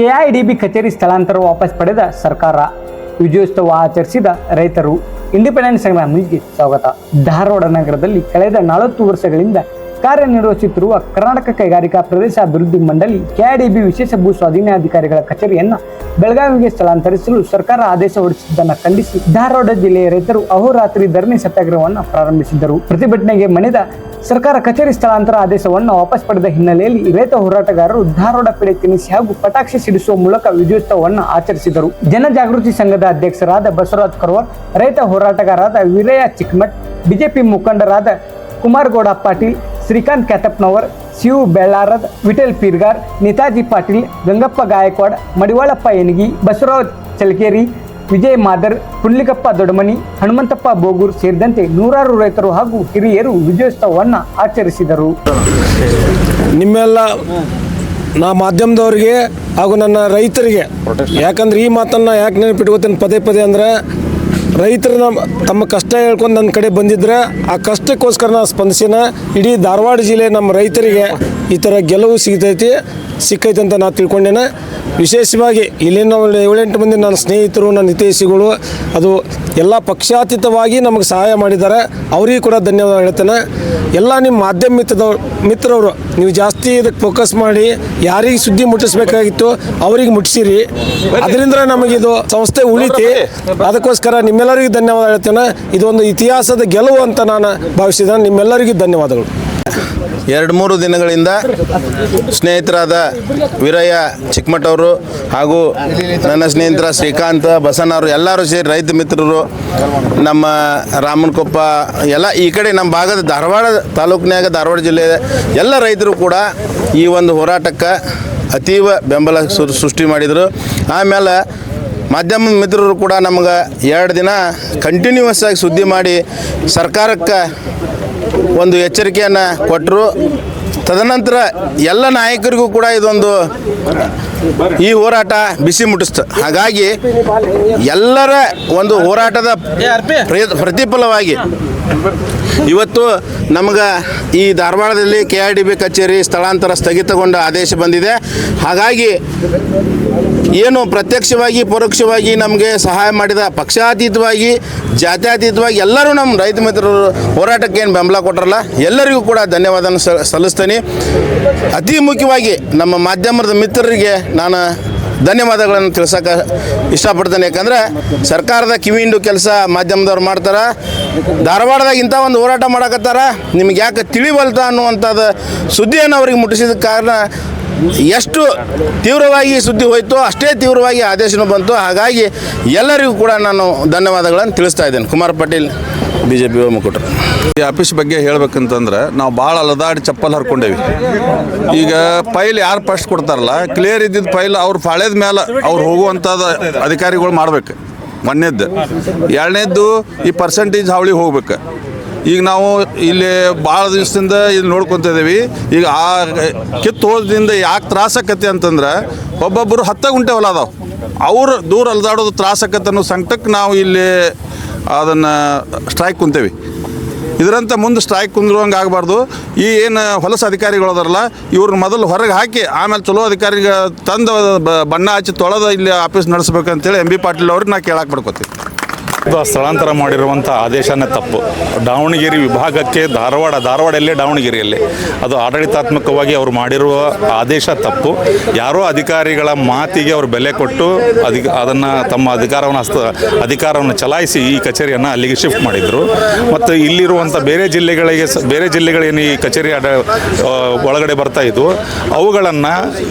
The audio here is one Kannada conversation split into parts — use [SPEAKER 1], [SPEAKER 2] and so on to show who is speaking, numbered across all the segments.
[SPEAKER 1] ಕೆಐಡಿಬಿ ಕಚೇರಿ ಸ್ಥಳಾಂತರ ವಾಪಸ್ ಪಡೆದ ಸರ್ಕಾರ, ವಿಜಯೋತ್ಸವ ಆಚರಿಸಿದ ರೈತರು. ಇಂಡಿಪೆಂಡೆನ್ಸ್ ಸಂಗ್ರಾಮ ನ್ಯೂಸ್ಗೆ ಸ್ವಾಗತ. ಧಾರವಾಡ ನಗರದಲ್ಲಿ ಕಳೆದ 40 ವರ್ಷಗಳಿಂದ ಕಾರ್ಯನಿರ್ವಹಿಸುತ್ತಿರುವ ಕರ್ನಾಟಕ ಕೈಗಾರಿಕಾ ಪ್ರದೇಶ ಅಭಿವೃದ್ಧಿ ಮಂಡಳಿ ಕೆಐಡಿಬಿ ವಿಶೇಷ ಭೂ ಸ್ವಾಧೀನಾಧಿಕಾರಿಗಳ ಕಚೇರಿಯನ್ನು ಬೆಳಗಾವಿಗೆ ಸ್ಥಳಾಂತರಿಸಲು ಸರ್ಕಾರ ಆದೇಶ ಹೊರಡಿಸಿದ್ದನ್ನು ಖಂಡಿಸಿ ಧಾರವಾಡ ಜಿಲ್ಲೆಯ ರೈತರು ಅಹೋರಾತ್ರಿ ಧರಣಿ ಸತ್ಯಾಗ್ರಹವನ್ನು ಪ್ರಾರಂಭಿಸಿದ್ದರು. ಪ್ರತಿಭಟನೆಗೆ ಮಣಿದ ಸರ್ಕಾರ ಕಚೇರಿ ಸ್ಥಳಾಂತರ ಆದೇಶವನ್ನು ವಾಪಸ್ ಪಡೆದ ಹಿನ್ನೆಲೆಯಲ್ಲಿ ರೈತ ಹೋರಾಟಗಾರರು ಧಾರವಾಡ ಪೇಡೆ ತಿನ್ನಿಸಿ ಹಾಗೂ ಪಟಾಕ್ಷಿ ಸಿಡಿಸುವ ಮೂಲಕ ವಿಜಯೋತ್ಸವವನ್ನು ಆಚರಿಸಿದರು. ಜನಜಾಗೃತಿ ಸಂಘದ ಅಧ್ಯಕ್ಷರಾದ ಬಸವರಾಜ್ ಕರವಾರ್, ರೈತ ಹೋರಾಟಗಾರರಾದ ವೀರಯ್ಯ ಚಿಕ್ಕಮಠ್, ಬಿಜೆಪಿ ಮುಖಂಡರಾದ ಕುಮಾರಗೌಡ ಪಾಟೀಲ್, ಶ್ರೀಕಾಂತ್ ಕ್ಯಾತಪ್ನವರ್, ಶಿವು ಬೆಳ್ಳಾರದ್, ವಿಠಲ್ ಪೀರ್ಗಾರ್, ನೇತಾಜಿ ಪಾಟೀಲ್, ಗಂಗಪ್ಪ ಗಾಯಕ್ವಾಡ್, ಮಡಿವಾಳಪ್ಪ ಯನಗಿ, ಬಸವರಾಜ್ ಚಲಕೇರಿ, ವಿಜಯ್ ಮಾದರ್, ಪುಂಡ್ಲಿಕಪ್ಪ ದೊಡ್ಡಮನಿ, ಹನುಮಂತಪ್ಪ ಬೋಗೂರ್ ಸೇರಿದಂತೆ ನೂರಾರು ರೈತರು ಹಾಗೂ ಹಿರಿಯರು ವಿಜಯೋತ್ಸವವನ್ನು ಆಚರಿಸಿದರು.
[SPEAKER 2] ನಿಮ್ಮೆಲ್ಲ ನಾ ಮಾಧ್ಯಮದವರಿಗೆ ಹಾಗೂ ನನ್ನ ರೈತರಿಗೆ, ಯಾಕಂದ್ರೆ ಈ ಮಾತನ್ನು ಯಾಕೆ ನೆನಪಿಟ್ಕೋತೀನಿ ಪದೇ ಅಂದರೆ, ರೈತರು ತಮ್ಮ ಕಷ್ಟ ಹೇಳ್ಕೊಂಡು ನನ್ನ ಕಡೆ ಬಂದಿದ್ರೆ ಆ ಕಷ್ಟಕ್ಕೋಸ್ಕರ ನಾನು ಸ್ಪಂದಿಸಿನ. ಇಡೀ ಧಾರವಾಡ ಜಿಲ್ಲೆ ನಮ್ಮ ರೈತರಿಗೆ ಈ ಥರ ಗೆಲುವು ಸಿಕ್ಕೈತೆ ಅಂತ ನಾನು ತಿಳ್ಕೊಂಡೇನೆ. ವಿಶೇಷವಾಗಿ ಇಲ್ಲಿನ 7-8 ಮಂದಿ ನನ್ನ ಸ್ನೇಹಿತರು, ನನ್ನ ಹಿತೈಷಿಗಳು, ಅದು ಎಲ್ಲ ಪಕ್ಷಾತೀತವಾಗಿ ನಮಗೆ ಸಹಾಯ ಮಾಡಿದ್ದಾರೆ. ಅವರಿಗೂ ಕೂಡ ಧನ್ಯವಾದ ಹೇಳ್ತೇನೆ. ಎಲ್ಲ ನಿಮ್ಮ ಮಾಧ್ಯಮ ಮಿತ್ರವರು ನೀವು ಜಾಸ್ತಿ ಇದಕ್ಕೆ ಫೋಕಸ್ ಮಾಡಿ ಯಾರಿಗೆ ಸುದ್ದಿ ಮುಟ್ಟಿಸ್ಬೇಕಾಗಿತ್ತು ಅವ್ರಿಗೆ ಮುಟ್ಟಿಸಿರಿ. ಅದರಿಂದ ನಮಗಿದು ಸಂಸ್ಥೆ ಉಳಿತಿ. ಅದಕ್ಕೋಸ್ಕರ ನಿಮ್ಮೆಲ್ಲರಿಗೂ ಧನ್ಯವಾದ ಹೇಳ್ತೇನೆ. ಇದೊಂದು ಇತಿಹಾಸದ ಗೆಲುವು ಅಂತ ನಾನು ಭಾವಿಸಿದ್ದೇನೆ. ನಿಮ್ಮೆಲ್ಲರಿಗೂ ಧನ್ಯವಾದಗಳು.
[SPEAKER 3] 2-3 ದಿನಗಳಿಂದ ಸ್ನೇಹಿತರಾದ ವೀರಯ್ಯ ಚಿಕ್ಕಮಠ್ ಅವರು ಹಾಗೂ ನನ್ನ ಸ್ನೇಹಿತರ ಶ್ರೀಕಾಂತ್ ಬಸನವರು ಎಲ್ಲರೂ ಸೇರಿ ರೈತ ಮಿತ್ರರು, ನಮ್ಮ ರಾಮನಕೊಪ್ಪ ಎಲ್ಲ ಈ ಕಡೆ ನಮ್ಮ ಭಾಗದ ಧಾರವಾಡ ತಾಲೂಕಿನಾಗ ಧಾರವಾಡ ಜಿಲ್ಲೆ ಎಲ್ಲ ರೈತರು ಕೂಡ ಈ ಒಂದು ಹೋರಾಟಕ್ಕೆ ಅತೀವ ಬೆಂಬಲ ಸೃಷ್ಟಿ ಮಾಡಿದರು. ಆಮೇಲೆ ಮಾಧ್ಯಮ ಮಿತ್ರರು ಕೂಡ ನಮ್ಗೆ 2 ದಿನ ಕಂಟಿನ್ಯೂಸ್ ಆಗಿ ಸುದ್ದಿ ಮಾಡಿ ಸರ್ಕಾರಕ್ಕೆ ಒಂದು ಎಚ್ಚರಿಕೆಯನ್ನು ಕೊಟ್ಟರು. ತದನಂತರ ಎಲ್ಲ ನಾಯಕರಿಗೂ ಕೂಡ ಇದೊಂದು ಈ ಹೋರಾಟ ಬಿಸಿ ಮುಟ್ಟಿಸ್ತು. ಹಾಗಾಗಿ ಎಲ್ಲರ ಒಂದು ಹೋರಾಟದ ಪ್ರತಿಫಲವಾಗಿ ಇವತ್ತು ನಮಗೆ ಈ ಧಾರವಾಡದಲ್ಲಿ ಕೆಐಡಿಬಿ ಕಚೇರಿ ಸ್ಥಳಾಂತರ ಸ್ಥಗಿತಗೊಂಡ ಆದೇಶ ಬಂದಿದೆ. ಹಾಗಾಗಿ ಏನು ಪ್ರತ್ಯಕ್ಷವಾಗಿ ಪರೋಕ್ಷವಾಗಿ ನಮಗೆ ಸಹಾಯ ಮಾಡಿದ ಪಕ್ಷಾತೀತವಾಗಿ ಜಾತ್ಯತೀತವಾಗಿ ಎಲ್ಲರೂ ನಮ್ಮ ರೈತ ಮಿತ್ರರು ಹೋರಾಟಕ್ಕೆ ಏನು ಬೆಂಬಲ ಕೊಟ್ಟರಲ್ಲ ಎಲ್ಲರಿಗೂ ಕೂಡ ಧನ್ಯವಾದ ಸಲ್ಲಿಸ್ತೇನೆ. ಅತಿ ಮುಖ್ಯವಾಗಿ ನಮ್ಮ ಮಾಧ್ಯಮದ ಮಿತ್ರರಿಗೆ ನಾನು ಧನ್ಯವಾದಗಳನ್ನು ತಿಳಿಸೋಕೆ ಇಷ್ಟಪಡ್ತೇನೆ. ಯಾಕಂದರೆ ಸರ್ಕಾರದ ಕಿವಿಂಡು ಕೆಲಸ ಮಾಧ್ಯಮದವ್ರು ಮಾಡ್ತಾರೆ. ಧಾರವಾಡದಾಗ ಇಂಥ ಒಂದು ಹೋರಾಟ ಮಾಡಕತ್ತಾರ, ನಿಮ್ಗೆ ಯಾಕೆ ತಿಳಿವಲ್ತ ಅನ್ನುವಂಥದ್ದು ಸುದ್ದಿಯನ್ನು ಅವ್ರಿಗೆ ಮುಟ್ಟಿಸಿದ ಕಾರಣ ಎಷ್ಟು ತೀವ್ರವಾಗಿ ಸುದ್ದಿ ಹೋಯಿತು ಅಷ್ಟೇ ತೀವ್ರವಾಗಿ ಆದೇಶನೂ ಬಂತು. ಹಾಗಾಗಿ ಎಲ್ಲರಿಗೂ ಕೂಡ ನಾನು ಧನ್ಯವಾದಗಳನ್ನು ತಿಳಿಸ್ತಾ ಇದ್ದೇನೆ. ಕುಮಾರ್ ಪಾಟೀಲ್, BJP ಮುಖಂಡರು.
[SPEAKER 4] ಈ ಆಫೀಸ್ ಬಗ್ಗೆ ಹೇಳ್ಬೇಕಂತಂದ್ರೆ ನಾವು ಭಾಳ ಅಲದಾಡಿ ಚಪ್ಪಲ್ ಹರ್ಕೊಂಡೇವಿ. ಈಗ ಫೈಲ್ ಯಾರು ಫಸ್ಟ್ ಕೊಡ್ತಾರಲ್ಲ, ಕ್ಲಿಯರ್ ಇದ್ದಿದ್ದು ಫೈಲ್ ಅವ್ರು ಫಾಳೆದ ಮೇಲೆ ಅವ್ರು ಹೋಗುವಂಥದ್ದು ಅಧಿಕಾರಿಗಳು ಮಾಡ್ಬೇಕು. ಒಂದನೇದ್ದು. ಎರಡನೇದ್ದು ಈ ಪರ್ಸೆಂಟೇಜ್ ಹಾವಳಿ ಹೋಗ್ಬೇಕು. ಈಗ ನಾವು ಇಲ್ಲಿ ಭಾಳ ದಿವಸದಿಂದ ಇದು ನೋಡ್ಕೊತ ಇದ್ದೀವಿ. ಈಗ ಆ ಕಿತ್ತು ಹೋದ್ರಿಂದ ಯಾಕೆ ತ್ರಾಸಕತ್ತೆ ಅಂತಂದ್ರೆ, ಒಬ್ಬೊಬ್ಬರು 10 ಗುಂಟೆ ಹೊಲ ಅದಾವೆ, ಅವ್ರು ದೂರ ಅಲ್ದಾಡೋದು ತ್ರಾಸಕತ್ತೆ ಅನ್ನೋ ಸಂಕಟಕ್ಕೆ ನಾವು ಇಲ್ಲಿ ಅದನ್ನು ಸ್ಟ್ರೈಕ್ ಕುಂತೇವಿ. ಇದರಂತ ಮುಂದೆ ಸ್ಟ್ರೈಕ್ ಕುಂದ್ರುವಂಗೆ ಆಗಬಾರ್ದು. ಈ ಏನು ಹೊಲಸ ಅಧಿಕಾರಿಗಳು ಅದಾರಲ್ಲ, ಇವ್ರನ್ನ ಮೊದಲು ಹೊರಗೆ ಹಾಕಿ ಆಮೇಲೆ ಚಲೋ ಅಧಿಕಾರಿಗೆ ತಂದು ಬಣ್ಣ ಹಚ್ಚಿ ತೊಳೆದ ಇಲ್ಲಿ ಆಫೀಸ್ ನಡೆಸ್ಬೇಕಂತೇಳಿ MB ಪಾಟೀಲ್ ಅವ್ರಿಗೆ ನಾ ಕೇಳಕ್ಕೆ ಪಡ್ಕೋತೀವಿ.
[SPEAKER 5] ಸ್ಥಳಾಂತರ ಮಾಡಿರುವಂಥ ಆದೇಶನೇ ತಪ್ಪು. ದಾವಣಗೆರೆ ವಿಭಾಗಕ್ಕೆ ಧಾರವಾಡಲ್ಲೇ ದಾವಣಗೆರೆಯಲ್ಲಿ ಅದು ಆಡಳಿತಾತ್ಮಕವಾಗಿ ಅವರು ಮಾಡಿರುವ ಆದೇಶ ತಪ್ಪು. ಯಾರೋ ಅಧಿಕಾರಿಗಳ ಮಾತಿಗೆ ಅವರು ಬೆಲೆ ಕೊಟ್ಟು ಅದನ್ನು ತಮ್ಮ ಅಧಿಕಾರವನ್ನು ಚಲಾಯಿಸಿ ಈ ಕಚೇರಿಯನ್ನು ಅಲ್ಲಿಗೆ ಶಿಫ್ಟ್ ಮಾಡಿದರು. ಮತ್ತು ಇಲ್ಲಿರುವಂಥ ಬೇರೆ ಜಿಲ್ಲೆಗಳೇನು ಈ ಕಚೇರಿ ಒಳಗಡೆ ಬರ್ತಾ ಇದ್ವು ಅವುಗಳನ್ನು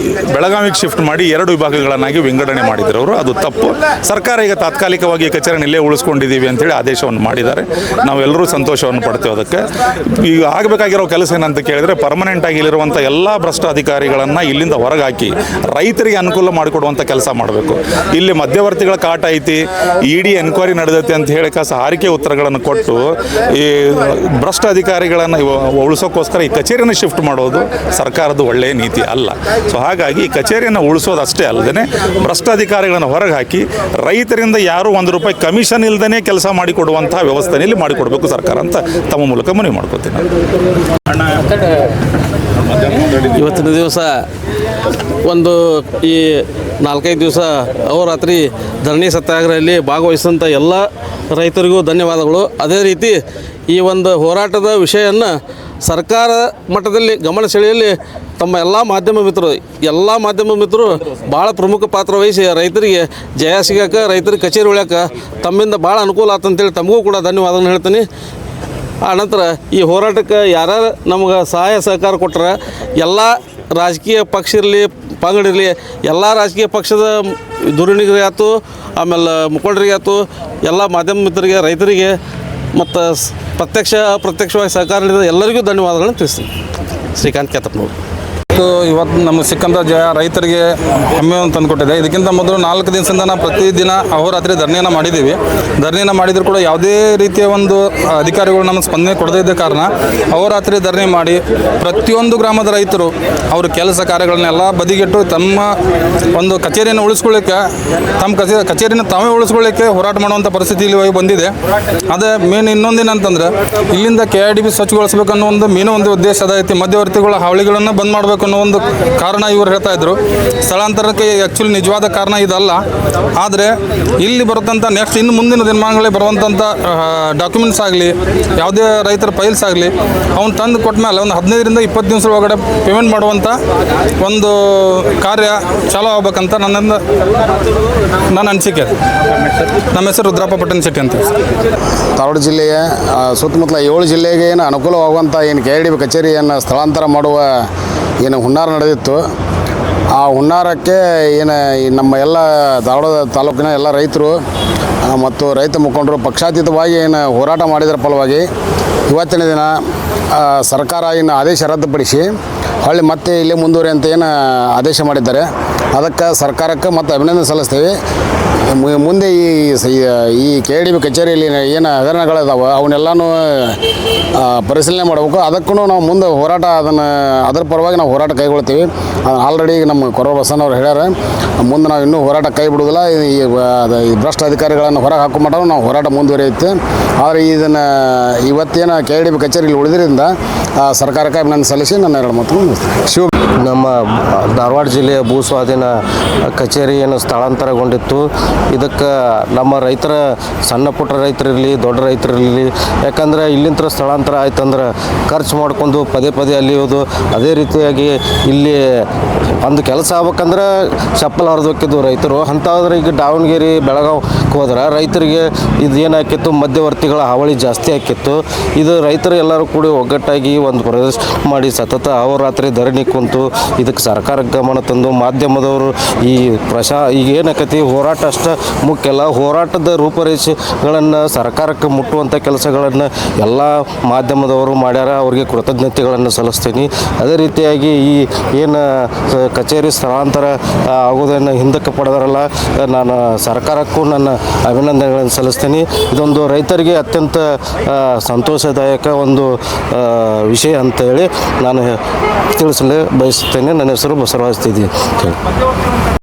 [SPEAKER 5] ಬೆಳಗಾವಿಗೆ ಶಿಫ್ಟ್ ಮಾಡಿ 2 ವಿಭಾಗಗಳನ್ನಾಗಿ ವಿಂಗಡಣೆ ಮಾಡಿದರು ಅವರು. ಅದು ತಪ್ಪು. ಸರ್ಕಾರ ಈಗ ತಾತ್ಕಾಲಿಕವಾಗಿ ಈ ಕಚೇರಿಯನ್ನು ಇಲ್ಲೇ ಉಳಿಸ್ಕೊಂಡಿದ್ದೀವಿ ಅಂತೇಳಿ ಆದೇಶವನ್ನು ಮಾಡಿದ್ದಾರೆ. ನಾವೆಲ್ಲರೂ ಸಂತೋಷವನ್ನು ಪಡ್ತೇವೆ. ಅದಕ್ಕೆ ಈಗ ಆಗಬೇಕಾಗಿರೋ ಕೆಲಸ ಏನಂತ ಕೇಳಿದರೆ, ಪರ್ಮನೆಂಟ್ ಆಗಿ ಇಲ್ಲಿರುವಂಥ ಎಲ್ಲ ಭ್ರಷ್ಟ ಅಧಿಕಾರಿಗಳನ್ನು ಇಲ್ಲಿಂದ ಹೊರಗೆ ಹಾಕಿ ರೈತರಿಗೆ ಅನುಕೂಲ ಮಾಡಿಕೊಡುವಂಥ ಕೆಲಸ ಮಾಡಬೇಕು. ಇಲ್ಲಿ ಮಧ್ಯವರ್ತಿಗಳ ಕಾಟ ಐತಿ, ED ಎನ್ಕ್ವೈರಿ ನಡೆದೈತಿ ಅಂತ ಹೇಳಿ ಹಾರಿಕೆ ಉತ್ತರಗಳನ್ನು ಕೊಟ್ಟು ಈ ಭ್ರಷ್ಟ ಅಧಿಕಾರಿಗಳನ್ನು ಉಳಿಸೋಕ್ಕೋಸ್ಕರ ಈ ಕಚೇರಿಯನ್ನು ಶಿಫ್ಟ್ ಮಾಡೋದು ಸರ್ಕಾರದ ಒಳ್ಳೆಯ ನೀತಿ ಅಲ್ಲ. ಸೊ ಹಾಗಾಗಿ ಈ ಕಚೇರಿಯನ್ನು ಉಳಿಸೋದು ಅಷ್ಟೇ ಅಲ್ಲದೆ ಭ್ರಷ್ಟ ಅಧಿಕಾರಿಗಳನ್ನು ಹೊರಗೆ ಹಾಕಿ ರೈತರಿಂದ ಯಾರು ₹1 ಕಮಿಷನ್ ಇಲ್ಲದೇ ಕೆಲಸ ಮಾಡಿಕೊಡುವಂತಹ ವ್ಯವಸ್ಥೆಯಲ್ಲಿ ಮಾಡಿಕೊಡಬೇಕು ಸರ್ಕಾರ ಅಂತ ತಮ್ಮ ಮೂಲಕ ಮನವಿ ಮಾಡ್ಕೊತೀನಿ.
[SPEAKER 6] ಇವತ್ತಿನ ದಿವಸ ಒಂದು ಈ 4-5 ದಿವಸ ಅಹೋರಾತ್ರಿ ಧರಣಿ ಸತ್ಯಾಗ್ರಹದಲ್ಲಿ ಭಾಗವಹಿಸಿದಂಥ ಎಲ್ಲ ರೈತರಿಗೂ ಧನ್ಯವಾದಗಳು. ಅದೇ ರೀತಿ ಈ ಒಂದು ಹೋರಾಟದ ವಿಷಯವನ್ನು ಸರ್ಕಾರ ಮಟ್ಟದಲ್ಲಿ ಗಮನ ಸೆಳೆಯಲ್ಲಿ ತಮ್ಮ ಎಲ್ಲ ಮಾಧ್ಯಮ ಮಿತ್ರರು ಭಾಳ ಪ್ರಮುಖ ಪಾತ್ರ ವಹಿಸಿ ರೈತರಿಗೆ ಜಯ ಸಿಗಕ್ಕೆ, ರೈತರಿಗೆ ಕಚೇರಿ ಉಳ್ಯಾಕ ತಮ್ಮಿಂದ ಭಾಳ ಅನುಕೂಲ ಆತಂತೇಳಿ ತಮಗೂ ಕೂಡ ಧನ್ಯವಾದಗಳನ್ನು ಹೇಳ್ತೀನಿ. ಆನಂತರ ಈ ಹೋರಾಟಕ್ಕೆ ಯಾರ್ಯಾರು ನಮಗೆ ಸಹಾಯ ಸಹಕಾರ ಕೊಟ್ಟರೆ ಎಲ್ಲ ರಾಜಕೀಯ ಪಕ್ಷ ಇರಲಿ ಪಂಗಡಿರಲಿ ಎಲ್ಲ ರಾಜಕೀಯ ಪಕ್ಷದ ಧುರೀಣಿಗರಿಗೆ ಆಯ್ತು, ಆಮೇಲೆ ಮುಖಂಡರಿಗೆ ಆಯ್ತು, ಎಲ್ಲ ಮಾಧ್ಯಮ ಮಿತ್ರರಿಗೆ, ರೈತರಿಗೆ ಮತ್ತು ಅಪ್ರತ್ಯಕ್ಷವಾಗಿ ಸಹಕಾರ ನೀಡಿದ ಎಲ್ಲರಿಗೂ ಧನ್ಯವಾದಗಳನ್ನು ತಿಳಿಸ್ತೀನಿ. ಶ್ರೀಕಾಂತ್ ಕ್ಯಾತಪ್ಪನವರು.
[SPEAKER 7] ಇವತ್ತು ನಮಗೆ ಸಿಕ್ಕಂಥ ಜಯ ರೈತರಿಗೆ ಹೆಮ್ಮೆಯನ್ನು ತಂದುಕೊಟ್ಟಿದೆ. ಇದಕ್ಕಿಂತ ಮೊದಲು 4 ದಿವಸದಿಂದ ನಾವು ಪ್ರತಿದಿನ ಅಹೋರಾತ್ರಿ ಧರಣಿಯನ್ನು ಮಾಡಿದರೂ ಕೂಡ ಯಾವುದೇ ರೀತಿಯ ಒಂದು ಅಧಿಕಾರಿಗಳು ನಮ್ಮ ಸ್ಪಂದನೆ ಕೊಡದೇ ಇದ್ದ ಕಾರಣ ಅಹೋರಾತ್ರಿ ಧರಣಿ ಮಾಡಿ ಪ್ರತಿಯೊಂದು ಗ್ರಾಮದ ರೈತರು ಅವ್ರ ಕೆಲಸ ಕಾರ್ಯಗಳನ್ನೆಲ್ಲ ಬದಿಗಿಟ್ಟು ತಮ್ಮ ಒಂದು ಕಚೇರಿಯನ್ನು ಉಳಿಸ್ಕೊಳ್ಳಿಕ್ಕೆ, ತಮ್ಮ ಕಚೇರಿನ ತಾವೇ ಉಳಿಸ್ಕೊಳ್ಳಿಕ್ಕೆ ಹೋರಾಟ ಮಾಡುವಂಥ ಪರಿಸ್ಥಿತಿ ಇಲ್ಲಿ ಬಂದಿದೆ. ಅದೇ ಮೇನ್ ಇನ್ನೊಂದೇನಂತಂದ್ರೆ ಇಲ್ಲಿಂದ KIDB ಸ್ವಚ್ಛಗೊಳಿಸಬೇಕನ್ನೋ ಒಂದು ಉದ್ದೇಶ ಅದೈತಿ. ಮಧ್ಯವರ್ತಿಗಳ ಹಾವಳಿಗಳನ್ನು ಬಂದ್ ಮಾಡಬೇಕು ಅನ್ನೋ ಒಂದು ಕಾರಣ ಇವರು ಹೇಳ್ತಾ ಇದ್ರು. ಸ್ಥಳಾಂತರಕ್ಕೆ ಆ್ಯಕ್ಚುಲಿ ನಿಜವಾದ ಕಾರಣ ಇದಲ್ಲ. ಆದರೆ ಇಲ್ಲಿ ಬರುತ್ತಂಥ ನೆಕ್ಸ್ಟ್ ಇನ್ನು ಮುಂದಿನ ದಿನಮಾನಗಳಲ್ಲಿ ಬರುವಂಥ ಡಾಕ್ಯುಮೆಂಟ್ಸ್ ಆಗಲಿ, ಯಾವುದೇ ರೈತರ ಫೈಲ್ಸ್ ಆಗಲಿ, ಅವ್ನು ತಂದು ಕೊಟ್ಟ ಮೇಲೆ ಒಂದು 15ರಿಂದ 20 ದಿವಸದ ಒಳಗಡೆ ಪೇಮೆಂಟ್ ಮಾಡುವಂಥ ಒಂದು ಕಾರ್ಯ ಚಾಲೂ ಆಗ್ಬೇಕಂತ ನನ್ನ ಅನಿಸಿಕೆ. ನಮ್ಮ ಹೆಸರು ರುದ್ರಪ್ಪ ಪಟ್ಟಣ ಶೆಟ್ಟಿ ಅಂತ.
[SPEAKER 8] ಧಾರವಾಡ ಜಿಲ್ಲೆಯ ಸುತ್ತಮುತ್ತಲ 7 ಜಿಲ್ಲೆಗೆ ಏನು ಅನುಕೂಲವಾಗುವಂಥ ಏನು KIDB ಕಚೇರಿಯನ್ನು ಸ್ಥಳಾಂತರ ಮಾಡುವ ಏನು ಹುನ್ನಾರ ನಡೆದಿತ್ತು, ಆ ಹುನ್ನಾರಕ್ಕೆ ಏನು ನಮ್ಮ ಎಲ್ಲ ಧಾರವಾಡ ತಾಲೂಕಿನ ಎಲ್ಲ ರೈತರು ಮತ್ತು ರೈತ ಮುಖಂಡರು ಪಕ್ಷಾತೀತವಾಗಿ ಏನು ಹೋರಾಟ ಮಾಡಿದರ ಫಲವಾಗಿ ಇವತ್ತಿನ ದಿನ ಸರ್ಕಾರ ಇನ್ನು ಆದೇಶ ರದ್ದುಪಡಿಸಿ ಹೊಳ್ಳಿ ಮತ್ತೆ ಇಲ್ಲೇ ಮುಂದುವರಿ ಅಂತ ಏನು ಆದೇಶ ಮಾಡಿದ್ದಾರೆ. ಅದಕ್ಕೆ ಸರ್ಕಾರಕ್ಕೆ ಮತ್ತು ಅಭಿನಂದನೆ ಸಲ್ಲಿಸ್ತೇವೆ. ಮುಂದೆ ಈ KIDB ಕಚೇರಿಯಲ್ಲಿ ಏನು ಹಗರಣಗಳಿದಾವೆ ಅವನ್ನೆಲ್ಲನೂ ಪರಿಶೀಲನೆ ಮಾಡಬೇಕು. ಅದಕ್ಕೂ ನಾವು ಮುಂದೆ ಹೋರಾಟ ಅದರ ಪರವಾಗಿ ನಾವು ಹೋರಾಟ ಕೈಗೊಳ್ತೀವಿ. ಆಲ್ರೆಡಿ ನಮ್ಮ ಕೊರವ ಬಸನವ್ರು ಹೇಳ್ಯಾರ, ಮುಂದೆ ನಾವು ಇನ್ನೂ ಹೋರಾಟ ಕೈ ಬಿಡೋದಿಲ್ಲ. ಈ ಭ್ರಷ್ಟ ಅಧಿಕಾರಿಗಳನ್ನು ಹೊರಗೆ ಹಾಕೊಂಡ್ಬಿಟ್ಟು ನಾವು ಹೋರಾಟ ಮುಂದುವರಿಯುತ್ತೆ. ಆದರೆ ಇದನ್ನು ಇವತ್ತೇನು KIDB ಕಚೇರಿಯಲ್ಲಿ ಉಳಿದ್ರಿಂದ ಸರ್ಕಾರಕ್ಕೆ ಅಭಿನಂದನೆ ಸಲ್ಲಿಸಿ ನನ್ನ 2 ಮಾತು ಮುಗಿಸ್ತೇನೆ.
[SPEAKER 9] ನಮ್ಮ ಧಾರವಾಡ ಜಿಲ್ಲೆಯ ಭೂ ಸ್ವಾಧೀನ ಕಚೇರಿ ಏನು ಸ್ಥಳಾಂತರಗೊಂಡಿತ್ತು, ಇದಕ್ಕೆ ನಮ್ಮ ರೈತರ ಸಣ್ಣ ಪುಟ್ಟ ರೈತರಿರಲಿ ದೊಡ್ಡ ರೈತರಿರಲಿ, ಯಾಕಂದರೆ ಇಲ್ಲಿಂದ ಸ್ಥಳಾಂತರ ಆಯ್ತಂದ್ರೆ ಖರ್ಚು ಮಾಡ್ಕೊಂಡು ಪದೇ ಅಲ್ಲಿಯೋದು. ಅದೇ ರೀತಿಯಾಗಿ ಇಲ್ಲಿ ಒಂದು ಕೆಲಸ ಆಗ್ಬೇಕಂದ್ರೆ ಚಪ್ಪಲ್ ಹರಿದೋಕ್ಕಿದ್ದು ರೈತರು. ಅಂಥಾದ್ರೆ ಈಗ ದಾವಣಗೆರೆ ಬೆಳಗಾವಿಗೆ ಹೋದ್ರೆ ರೈತರಿಗೆ ಇದು ಏನಾಕಿತ್ತು, ಮಧ್ಯವರ್ತಿಗಳ ಹಾವಳಿ ಜಾಸ್ತಿ ಆಕಿತ್ತು. ಇದು ರೈತರು ಎಲ್ಲರೂ ಕೂಡಿ ಒಗ್ಗಟ್ಟಾಗಿ ಒಂದು ಪ್ರದೇಶ ಮಾಡಿ ಸತತ ಅಹೋರಾತ್ರಿ ಧರಣಿ ಕುಂತು ಇದಕ್ಕೆ ಸರ್ಕಾರಕ್ಕೆ ಗಮನ ತಂದು ಮಾಧ್ಯಮದವರು ಈಗ ಏನಾಕತಿ ಹೋರಾಟ ಅಷ್ಟೇ ಮುಖ್ಯ ಅಲ್ಲ, ಹೋರಾಟದ ರೂಪರೇಷೆಗಳನ್ನು ಸರ್ಕಾರಕ್ಕೆ ಮುಟ್ಟುವಂಥ ಕೆಲಸಗಳನ್ನು ಎಲ್ಲ ಮಾಧ್ಯಮದವರು ಮಾಡ್ಯಾರ. ಅವರಿಗೆ ಕೃತಜ್ಞತೆಗಳನ್ನು ಸಲ್ಲಿಸ್ತೀನಿ. ಅದೇ ರೀತಿಯಾಗಿ ಈ ಏನು ಕಚೇರಿ ಸ್ಥಳಾಂತರ ಆಗೋದನ್ನು ಹಿಂದಕ್ಕೆ ಪಡೆದಾರಲ್ಲ, ನಾನು ಸರ್ಕಾರಕ್ಕೂ ನನ್ನ ಅಭಿನಂದನೆಗಳನ್ನು ಸಲ್ಲಿಸ್ತೀನಿ. ಇದೊಂದು ರೈತರಿಗೆ ಅತ್ಯಂತ ಸಂತೋಷದಾಯಕ ಒಂದು ವಿಷಯ ಅಂತೇಳಿ ನಾನು ತಿಳಿಸಲು ಬಯಸುತ್ತೇನೆ. ನನ್ನ ಹೆಸರು ಬಸವರಾಜ್ ತಿದ್ದಿ.